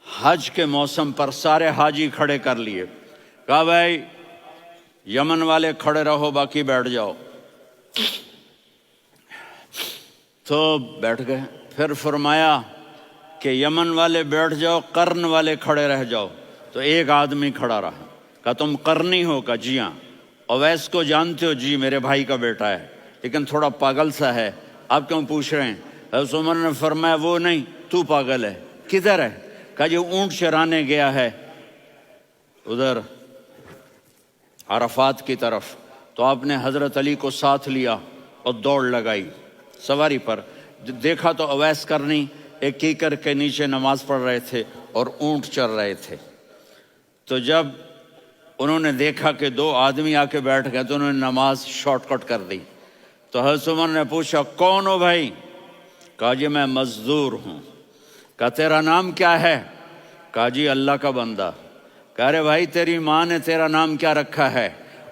حج کے موسم پر سارے حاجی کھڑے کر لیے، کہا بھائی یمن والے کھڑے رہو باقی بیٹھ جاؤ، تو بیٹھ گئے۔ پھر فرمایا کہ یمن والے بیٹھ جاؤ، قرن والے کھڑے رہ جاؤ، تو ایک آدمی کھڑا رہا۔ کہا تم قرنی ہو؟ کہا جی ہاں۔ اویس کو جانتے ہو؟ جی میرے بھائی کا بیٹا ہے لیکن تھوڑا پاگل سا ہے، آپ کیوں پوچھ رہے ہیں؟ حضرت عمر نے فرمایا وہ نہیں، تو پاگل ہے۔ کدھر ہے؟ کہا جی اونٹ چرانے گیا ہے ادھر عرفات کی طرف۔ تو آپ نے حضرت علی کو ساتھ لیا اور دوڑ لگائی سواری پر۔ دیکھا تو اویس کرنی ایک کیکر کے نیچے نماز پڑھ رہے تھے اور اونٹ چر رہے تھے۔ تو جب انہوں نے دیکھا کہ 2 آدمی آ کے بیٹھ گئے تو انہوں نے نماز شارٹ کٹ کر دی۔ تو حضرت عمر نے پوچھا کون ہو بھائی؟ کہا جی میں مزدور ہوں۔ کہا تیرا نام کیا ہے؟ کہا جی اللہ کا بندہ۔ کہا رہے بھائی تیری ماں نے تیرا نام کیا رکھا ہے؟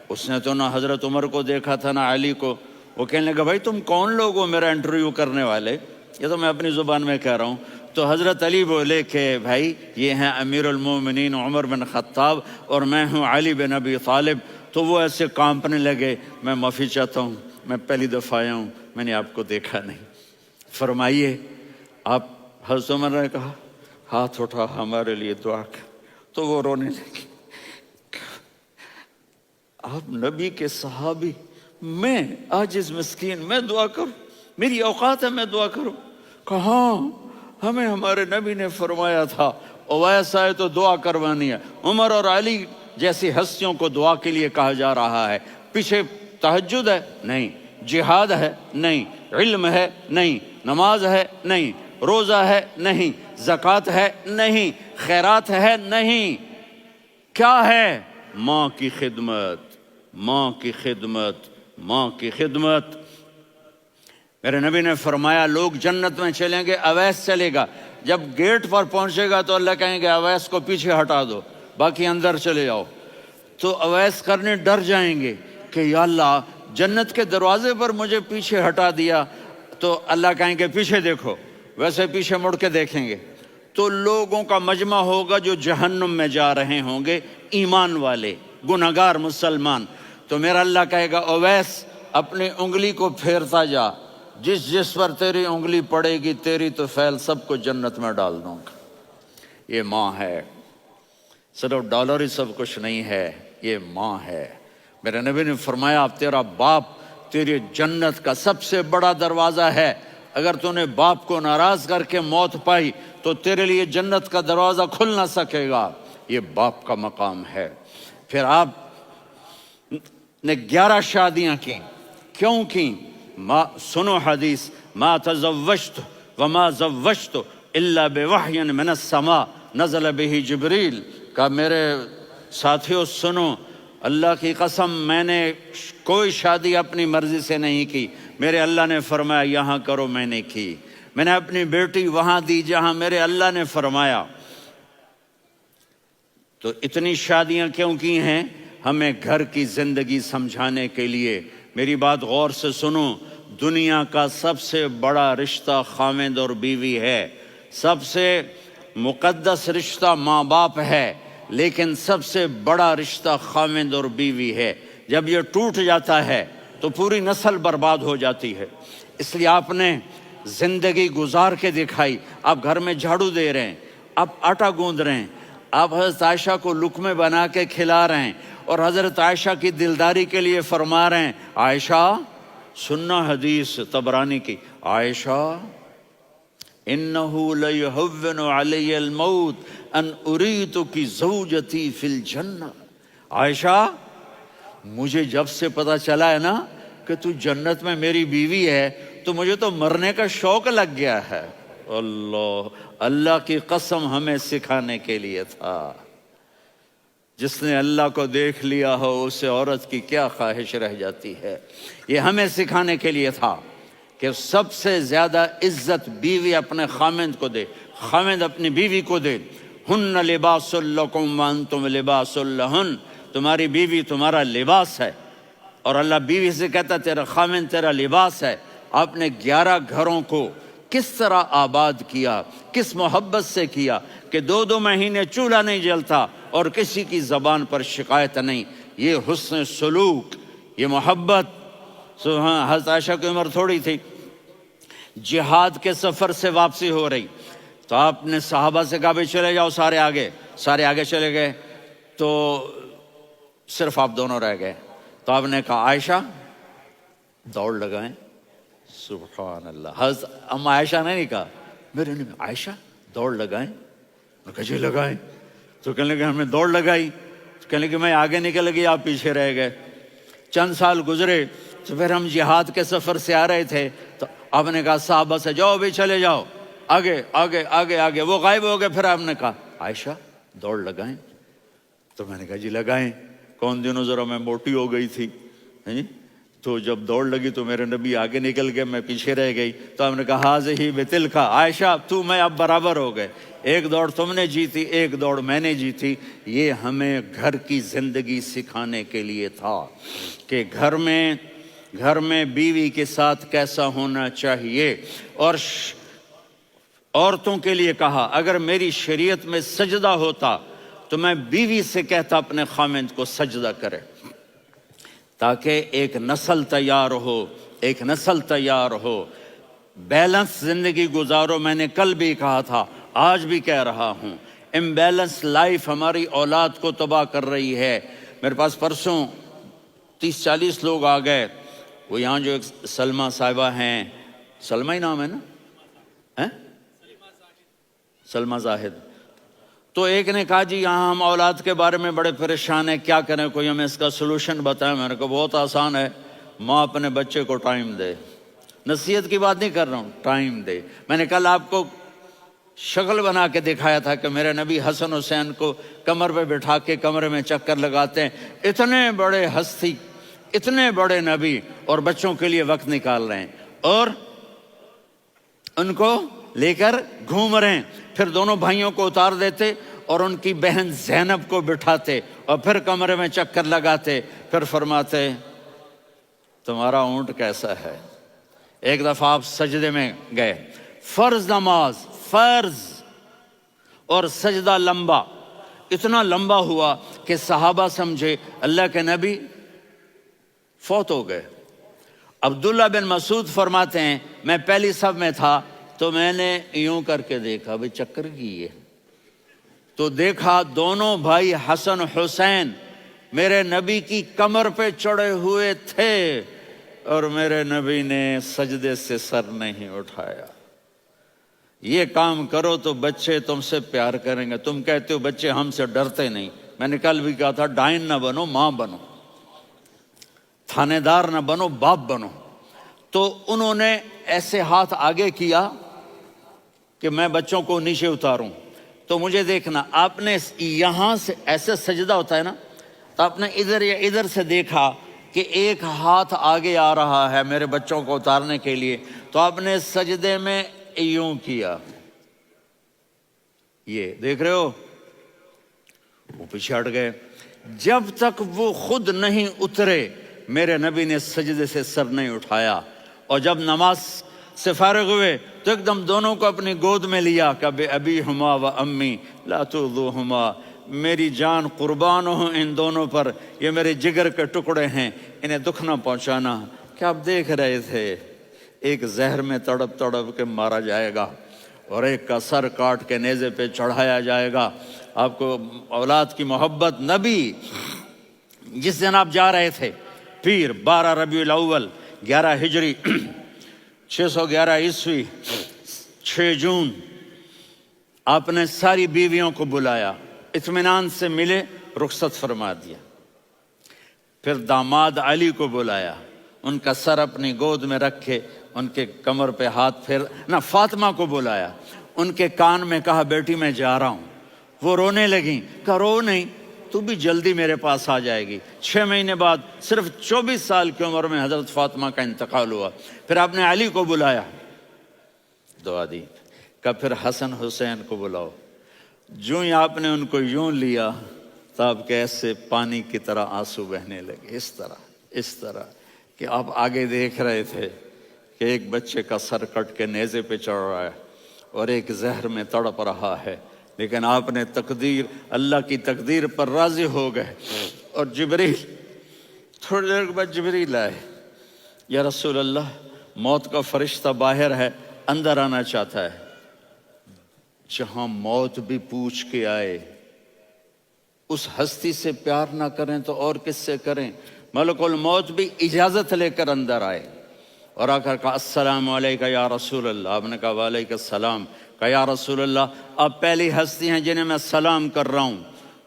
اس نے تو نہ حضرت عمر کو دیکھا تھا نہ علی کو۔ وہ کہنے لگا بھائی تم کون لوگ ہو میرا انٹرویو کرنے والے؟ یہ تو میں اپنی زبان میں کہہ رہا ہوں۔ تو حضرت علی بولے کہ بھائی یہ ہیں امیر المومنین عمر بن خطاب اور میں ہوں علی بن ابی طالب۔ تو وہ ایسے کانپنے لگے، میں معافی چاہتا ہوں، میں پہلی دفعہ آیا ہوں، میں نے آپ کو دیکھا نہیں، فرمائیے آپ۔ حضرت عمر نے کہا ہاتھ اٹھا ہمارے لیے دعا کر۔ تو وہ رونے لگے۔ آپ نبی کے صحابی، میں عاجز مسکین، میں دعا کروں؟ میری اوقات ہے میں دعا کروں؟ کہا ہاں ہمیں ہمارے نبی نے فرمایا تھا اویس آئے تو دعا کروانی ہے۔ عمر اور علی جیسی ہستیوں کو دعا کے لیے کہا جا رہا ہے۔ پیچھے تہجد ہے؟ نہیں۔ جہاد ہے؟ نہیں۔ علم ہے؟ نہیں۔ نماز ہے؟ نہیں۔ روزہ ہے؟ نہیں۔ زکوٰۃ ہے؟ نہیں۔ خیرات ہے؟ نہیں۔ کیا ہے؟ ماں کی خدمت، ماں کی خدمت، ماں کی خدمت۔ میرے نبی نے فرمایا لوگ جنت میں چلیں گے، اویس چلے گا، جب گیٹ پر پہنچے گا تو اللہ کہیں گے اویس کو پیچھے ہٹا دو، باقی اندر چلے جاؤ۔ تو اویس کرنے ڈر جائیں گے کہ یا اللہ جنت کے دروازے پر مجھے پیچھے ہٹا دیا، تو اللہ کہیں گے پیچھے دیکھو، ویسے پیچھے مڑ کے دیکھیں گے تو لوگوں کا مجمع ہوگا جو جہنم میں جا رہے ہوں گے، ایمان والے، گنہگار مسلمان۔ تو میرا اللہ کہے گا اویس اپنی انگلی کو پھیرتا جا، جس جس پر تیری انگلی پڑے گی تیری تو فیل سب کو جنت میں ڈال دوں گا۔ یہ ماں ہے، صرف ڈالر ہی سب کچھ نہیں ہے، یہ ماں ہے۔ میرے نبی نے فرمایا اب تیرا باپ تیری جنت کا سب سے بڑا دروازہ ہے، اگر تو نے باپ کو ناراض کر کے موت پائی تو تیرے لیے جنت کا دروازہ کھل نہ سکے گا، یہ باپ کا مقام ہے۔ پھر آپ نے 11 شادیاں کی، کیوں کی؟ سنو حدیث، ما تزوجت وما زوجت الا بوحی من السماء نزل به جبریل، کہ میرے ساتھیوں سنو، اللہ کی قسم میں نے کوئی شادی اپنی مرضی سے نہیں کی، میرے اللہ نے فرمایا یہاں کرو، میں نے کی۔ میں نے اپنی بیٹی وہاں دی جہاں میرے اللہ نے فرمایا۔ تو اتنی شادیاں کیوں کی ہیں؟ ہمیں گھر کی زندگی سمجھانے کے لیے۔ میری بات غور سے سنو، دنیا کا سب سے بڑا رشتہ خاوند اور بیوی ہے، سب سے مقدس رشتہ ماں باپ ہے، لیکن سب سے بڑا رشتہ خاوند اور بیوی ہے۔ جب یہ ٹوٹ جاتا ہے تو پوری نسل برباد ہو جاتی ہے۔ اس لیے آپ نے زندگی گزار کے دکھائی۔ آپ گھر میں جھاڑو دے رہے ہیں، آپ آٹا گوندھ رہے ہیں، آپ حضرت عائشہ کو لقمے بنا کے کھلا رہے ہیں، اور حضرت عائشہ کی دلداری کے لیے فرما رہے ہیں عائشہ، سننا حدیث طبرانی کی، عائشہ انہو لیہون علی الموت ان اریتک زوجتی فی الجنہ۔ عائشہ مجھے جب سے پتا چلا ہے نا کہ تو جنت میں میری بیوی ہے تو مجھے تو مرنے کا شوق لگ گیا ہے۔ اللہ کی قسم ہمیں سکھانے کے لیے تھا۔ جس نے اللہ کو دیکھ لیا ہو اسے عورت کی کیا خواہش رہ جاتی ہے۔ یہ ہمیں سکھانے کے لیے تھا کہ سب سے زیادہ عزت بیوی اپنے خاوند کو دے، خاوند اپنی بیوی کو دے۔ ہن لباس لکم وانتم لباس لہن، تمہاری بیوی تمہارا لباس ہے، اور اللہ بیوی سے کہتا تیرا خاوند تیرا لباس ہے۔ آپ نے 11 گھروں کو کس طرح آباد کیا، کس محبت سے کیا کہ 2 مہینے چولہا نہیں جلتا اور کسی کی زبان پر شکایت نہیں۔ یہ حسن سلوک، یہ محبت۔ حضرت عائشہ کی عمر تھوڑی تھی، جہاد کے سفر سے واپسی ہو رہی، تو آپ نے صحابہ سے کہا بھائی چلے جاؤ سارے آگے چلے گئے، تو صرف آپ دونوں رہ گئے۔ تو آپ نے کہا عائشہ دوڑ لگائیں۔ سبحان اللہ، حضرت اما عائشہ نے نہیں کہا، میرے نے عائشہ دوڑ لگائیں، میں کہا جی لگائیں۔ تو کہنے لگے ہم نے دوڑ لگائی، کہنے لگے میں آگے نکل گئی، آپ پیچھے رہ گئے۔ چند سال گزرے تو پھر ہم جہاد کے سفر سے آ رہے تھے، تو آپ نے کہا صحابہ سے جاؤ بھی چلے جاؤ، آگے آگے آگے آگے، وہ غائب ہو گئے۔ پھر آپ نے کہا عائشہ دوڑ لگائیں، تو میں نے کہا جی لگائیں۔ کون دنوں ذرا میں موٹی ہو گئی تھی، تو جب دوڑ لگی تو میرے نبی آگے نکل گئے، میں پیچھے رہ گئی۔ تو ہم نے کہا ہاذہ بتلک، عائشہ تو میں اب برابر ہو گئے، ایک دوڑ تم نے جیتی، ایک دوڑ میں نے جیتی۔ یہ ہمیں گھر کی زندگی سکھانے کے لیے تھا کہ گھر میں بیوی کے ساتھ کیسا ہونا چاہیے۔ اور عورتوں کے لیے کہا اگر میری شریعت میں سجدہ ہوتا تو میں بیوی سے کہتا اپنے خاوند کو سجدہ کرے، تاکہ ایک نسل تیار ہو، بیلنس زندگی گزارو۔ میں نے کل بھی کہا تھا، آج بھی کہہ رہا ہوں، امبیلنس لائف ہماری اولاد کو تباہ کر رہی ہے۔ میرے پاس پرسوں 30-40 لوگ آ گئے، وہ یہاں جو ایک سلمہ صاحبہ ہیں، سلمہ ہی نام ہے نا، سلمہ زاہد. تو ایک نے کہا جی یہاں ہم اولاد کے بارے میں بڑے پریشان ہیں، کیا کریں، کوئی ہمیں اس کا سلوشن بتائیں. میں نے کہا بہت آسان ہے، ماں اپنے بچے کو ٹائم دے. نصیحت کی بات نہیں کر رہا ہوں، ٹائم دے. میں نے کل آپ کو شکل بنا کے دکھایا تھا کہ میرے نبی حسن حسین کو کمر پہ بٹھا کے کمرے میں چکر لگاتے ہیں. اتنے بڑے ہستی، اتنے بڑے نبی، اور بچوں کے لیے وقت نکال رہے ہیں اور ان کو لے کر گھوم رہے ہیں. پھر دونوں بھائیوں کو اتار دیتے اور ان کی بہن زینب کو بٹھاتے اور پھر کمرے میں چکر لگاتے. پھر فرماتے تمہارا اونٹ کیسا ہے. ایک دفعہ آپ سجدے میں گئے، فرض نماز، فرض، اور سجدہ لمبا، اتنا لمبا ہوا کہ صحابہ سمجھے اللہ کے نبی فوت ہو گئے. عبداللہ بن مسعود فرماتے ہیں میں پہلی صف میں تھا تو میں نے یوں کر کے دیکھا، بھئی چکر کی ہے، تو دیکھا دونوں بھائی حسن حسین میرے نبی کی کمر پہ چڑھے ہوئے تھے اور میرے نبی نے سجدے سے سر نہیں اٹھایا. یہ کام کرو تو بچے تم سے پیار کریں گے. تم کہتے ہو بچے ہم سے ڈرتے نہیں. میں نے کل بھی کہا تھا ڈائن نہ بنو، ماں بنو، تھانے دار نہ بنو، باپ بنو. تو انہوں نے ایسے ہاتھ آگے کیا کہ میں بچوں کو نیچے اتاروں. تو مجھے دیکھنا، آپ نے یہاں سے ایسے سجدہ ہوتا ہے نا، تو آپ نے ادھر یا ادھر سے دیکھا کہ ایک ہاتھ آگے آ رہا ہے میرے بچوں کو اتارنے کے لیے، تو آپ نے سجدے میں یوں کیا. یہ دیکھ رہے ہو، وہ پیچھے ہٹ گئے. جب تک وہ خود نہیں اترے میرے نبی نے سجدے سے سر نہیں اٹھایا. اور جب نماز سے فارغ ہوئے تو ایک دم دونوں کو اپنی گود میں لیا کہ بے ابی ہما و امی لا تؤذوہما، میری جان قربان ہو ان دونوں پر، یہ میرے جگر کے ٹکڑے ہیں، انہیں دکھ نہ پہنچانا. کیا آپ دیکھ رہے تھے ایک زہر میں تڑپ تڑپ کے مارا جائے گا اور ایک کا سر کاٹ کے نیزے پہ چڑھایا جائے گا. آپ کو اولاد کی محبت. نبی جس دن آپ جا رہے تھے پیر 12 ربیع الاول 11 ہجری 611 عیسوی 6 جون، آپ نے ساری بیویوں کو بلایا، اطمینان سے ملے، رخصت فرما دیا. پھر داماد علی کو بلایا، ان کا سر اپنی گود میں رکھے، ان کے کمر پہ ہاتھ پھیر نہ. فاطمہ کو بلایا، ان کے کان میں کہا بیٹی میں جا رہا ہوں. وہ رونے لگیں، کہا رو نہیں، تو بھی جلدی میرے پاس آ جائے گی. 6 مہینے بعد صرف 24 سال کی عمر میں حضرت فاطمہ کا انتقال ہوا. پھر آپ نے علی کو بلایا، دعا دی. کہ پھر حسن حسین کو بلاؤ. جو ہی آپ نے ان کو یوں لیا تو آپ کے ایسے پانی کی طرح آنسو بہنے لگے. اس طرح کہ آپ آگے دیکھ رہے تھے کہ ایک بچے کا سر کٹ کے نیزے پہ چڑھ رہا ہے اور ایک زہر میں تڑپ رہا ہے، لیکن آپ نے تقدیر، اللہ کی تقدیر پر راضی ہو گئے. اور جبریل تھوڑی دیر کے بعد جبریل آئے، یا رسول اللہ موت کا فرشتہ باہر ہے، اندر آنا چاہتا ہے. جہاں موت بھی پوچھ کے آئے، اس ہستی سے پیار نہ کریں تو اور کس سے کریں. ملک الموت بھی اجازت لے کر اندر آئے اور آ کر کہا السلام علیکہ یا رسول اللہ. آپ نے کہا وعلیکم السلام. کہا یا رسول اللہ آپ پہلی ہستی ہیں جنہیں میں سلام کر رہا ہوں.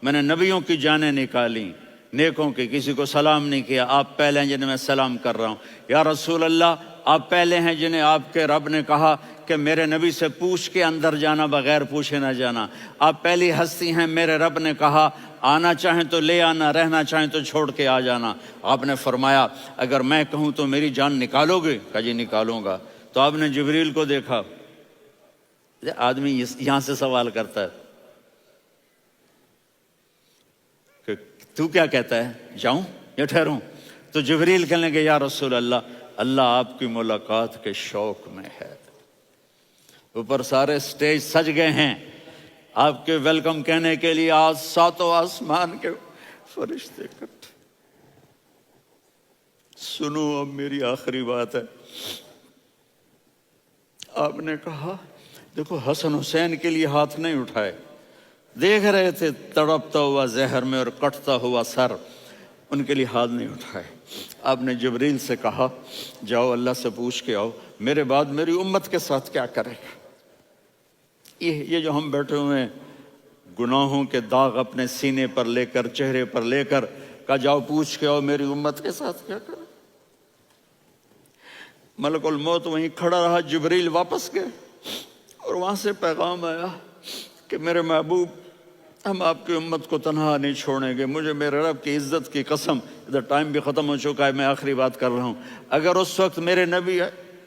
میں نے نبیوں کی جانیں نکالی، نیکوں کی، کسی کو سلام نہیں کیا. آپ پہلے ہیں جنہیں میں سلام کر رہا ہوں. یا رسول اللہ آپ پہلے ہیں جنہیں آپ کے رب نے کہا کہ میرے نبی سے پوچھ کے اندر جانا، بغیر پوچھے نہ جانا. آپ پہلی ہستی ہیں میرے رب نے کہا آنا چاہیں تو لے آنا، رہنا چاہیں تو چھوڑ کے آ جانا. آپ نے فرمایا اگر میں کہوں تو میری جان نکالو گے؟ کہا جی نکالوں گا. تو آپ نے جبریل کو دیکھا. آدمی یہاں سے سوال کرتا ہے کہ تو کیا کہتا ہے، جاؤں یا ٹھہروں؟ تو جبریل کہنے لگے یا رسول اللہ اللہ آپ کی ملاقات کے شوق میں ہے. اوپر سارے سٹیج سج گئے ہیں آپ کے ویلکم کہنے کے لیے. آج 7 آسمان کے فرشتے اکٹھے. سنو اب میری آخری بات ہے. آپ نے کہا دیکھو حسن حسین کے لیے ہاتھ نہیں اٹھائے، دیکھ رہے تھے تڑپتا ہوا زہر میں اور کٹتا ہوا سر، ان کے لیے ہاتھ نہیں اٹھائے. آپ نے جبریل سے کہا جاؤ اللہ سے پوچھ کے آؤ میرے بعد میری امت کے ساتھ کیا کرے گا. یہ جو ہم بیٹھے ہوئے ہیں گناہوں کے داغ اپنے سینے پر لے کر چہرے پر لے کر، کہا جاؤ پوچھ کے آؤ میری امت کے ساتھ کیا کریں۔ ملک الموت وہیں کھڑا رہا، جبریل واپس گئے اور وہاں سے پیغام آیا کہ میرے محبوب ہم آپ کی امت کو تنہا نہیں چھوڑیں گے، مجھے میرے رب کی عزت کی قسم، ادھر ٹائم بھی ختم ہو چکا ہے، میں آخری بات کر رہا ہوں، اگر اس وقت میرے نبی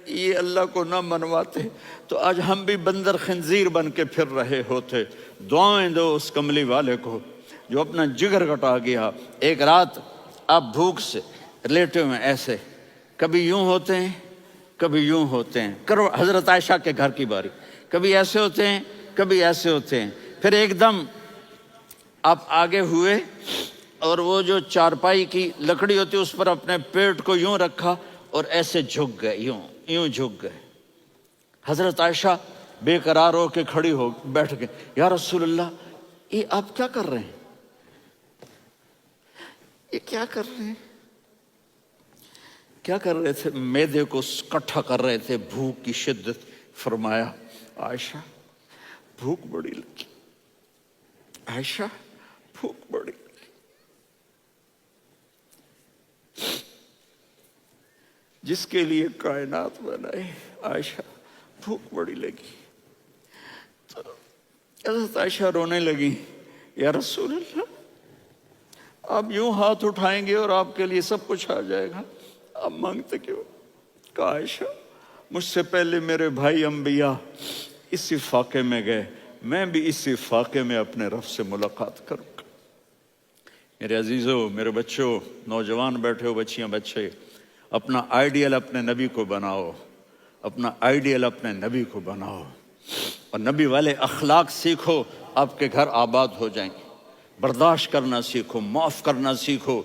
یہ اللہ کو نہ منواتے تو آج ہم بھی بندر خنزیر بن کے پھر رہے ہوتے۔ دعائیں دو اس کملی والے کو جو اپنا جگر کٹا گیا۔ ایک رات آپ بھوک سے لیٹے ہوئے ایسے، کبھی یوں ہوتے ہیں کبھی یوں ہوتے ہیں، کرو حضرت عائشہ کے گھر کی باری، کبھی ایسے ہوتے ہیں کبھی ایسے ہوتے ہیں، پھر ایک دم آپ آگے ہوئے اور وہ جو چارپائی کی لکڑی ہوتی اس پر اپنے پیٹ کو یوں رکھا اور ایسے جھک گئے، یوں جھک گئے۔ حضرت عائشہ بے قرار ہو کے کھڑی ہو بیٹھ گئے، یا رسول اللہ یہ آپ کیا کر رہے ہیں، یہ کیا کر رہے ہیں؟ کیا کر رہے تھے؟ معدے کو کٹھا کر رہے تھے، بھوک کی شدت۔ فرمایا عائشہ بھوک بڑی لگی، عائشہ بھوک بڑی لگی، جس کے لیے کائنات بنائے عائشہ بھوک بڑی لگی۔ تو حضرت عائشہ رونے لگی، یا رسول اللہ آپ یوں ہاتھ اٹھائیں گے اور آپ کے لیے سب کچھ آ جائے گا، آپ مانگتے کیوں؟ کہا عائشہ مجھ سے پہلے میرے بھائی انبیاء اسی فاقے میں گئے، میں بھی اسی فاقے میں اپنے رب سے ملاقات کروں گا۔ میرے عزیزوں، میرے بچوں، نوجوان بیٹھے ہو، بچیاں بچے، اپنا آئیڈیل اپنے نبی کو بناؤ، اپنا آئیڈیل اپنے نبی کو بناؤ اور نبی والے اخلاق سیکھو، آپ کے گھر آباد ہو جائیں گے۔ برداشت کرنا سیکھو، معاف کرنا سیکھو۔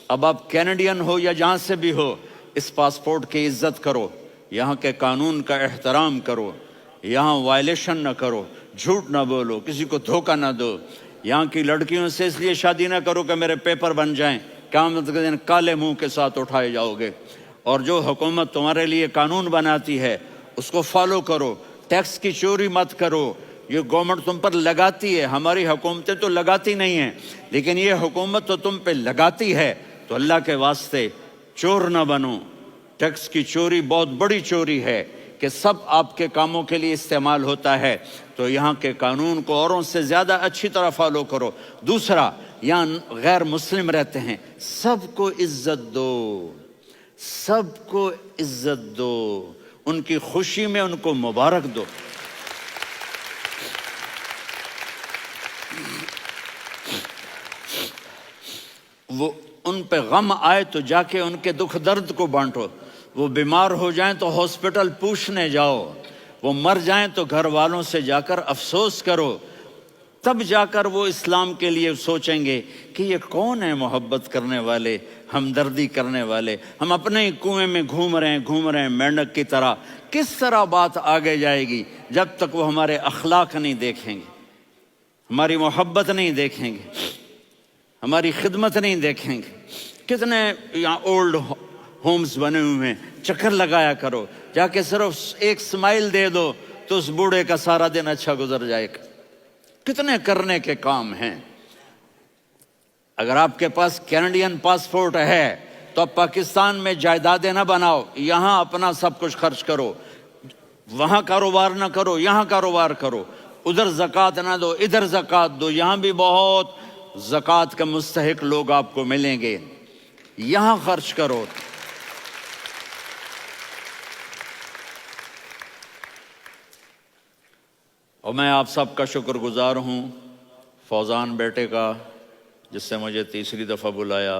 اب آپ کینیڈین ہو یا جہاں سے بھی ہو، اس پاسپورٹ کی عزت کرو، یہاں کے قانون کا احترام کرو، یہاں وائلیشن نہ کرو، جھوٹ نہ بولو، کسی کو دھوکہ نہ دو۔ یہاں کی لڑکیوں سے اس لیے شادی نہ کرو کہ میرے پیپر بن جائیں، قیامت کے دن کالے منہ کے ساتھ اٹھائے جاؤ گے۔ اور جو حکومت تمہارے لیے قانون بناتی ہے اس کو فالو کرو، ٹیکس کی چوری مت کرو۔ یہ گورنمنٹ تم پر لگاتی ہے، ہماری حکومتیں تو لگاتی نہیں ہیں، لیکن یہ حکومت تو تم پہ لگاتی ہے، تو اللہ کے واسطے چور نہ بنو۔ ٹیکس کی چوری بہت بڑی چوری ہے کہ سب آپ کے کاموں کے لیے استعمال ہوتا ہے، تو یہاں کے قانون کو اوروں سے زیادہ اچھی طرح فالو کرو۔ دوسرا، یہاں غیر مسلم رہتے ہیں، سب کو عزت دو، سب کو عزت دو، ان کی خوشی میں ان کو مبارک دو۔ وہ ان پہ غم آئے تو جا کے ان کے دکھ درد کو بانٹو، وہ بیمار ہو جائیں تو ہاسپٹل پوچھنے جاؤ، وہ مر جائیں تو گھر والوں سے جا کر افسوس کرو، تب جا کر وہ اسلام کے لیے سوچیں گے کہ یہ کون ہے محبت کرنے والے، ہمدردی کرنے والے۔ ہم اپنے ہی کنویں میں گھوم رہے ہیں مینڈک کی طرح۔ کس طرح بات آگے جائے گی جب تک وہ ہمارے اخلاق نہیں دیکھیں گے، ہماری محبت نہیں دیکھیں گے، ہماری خدمت نہیں دیکھیں گے۔ کتنے یہاں اولڈ ہومز بنے ہوئے ہیں، چکر لگایا کرو، جا کے صرف ایک سمائل دے دو تو اس بوڑھے کا سارا دن اچھا گزر جائے گا۔ کتنے کرنے کے کام ہیں۔ اگر آپ کے پاس کینیڈین پاسپورٹ ہے تو اب پاکستان میں جائیدادیں نہ بناؤ، یہاں اپنا سب کچھ خرچ کرو، وہاں کاروبار نہ کرو، یہاں کاروبار کرو، ادھر زکوٰۃ نہ دو، ادھر زکوٰۃ دو، یہاں بھی بہت زکوٰۃ کے مستحق لوگ آپ کو ملیں گے، یہاں خرچ کرو۔ اور میں آپ سب کا شکر گزار ہوں، فوزان بیٹے کا، جس سے مجھے تیسری دفعہ بلایا،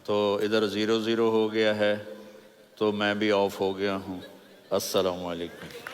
تو ادھر 0-0 ہو گیا ہے تو میں بھی آف ہو گیا ہوں۔ السلام علیکم۔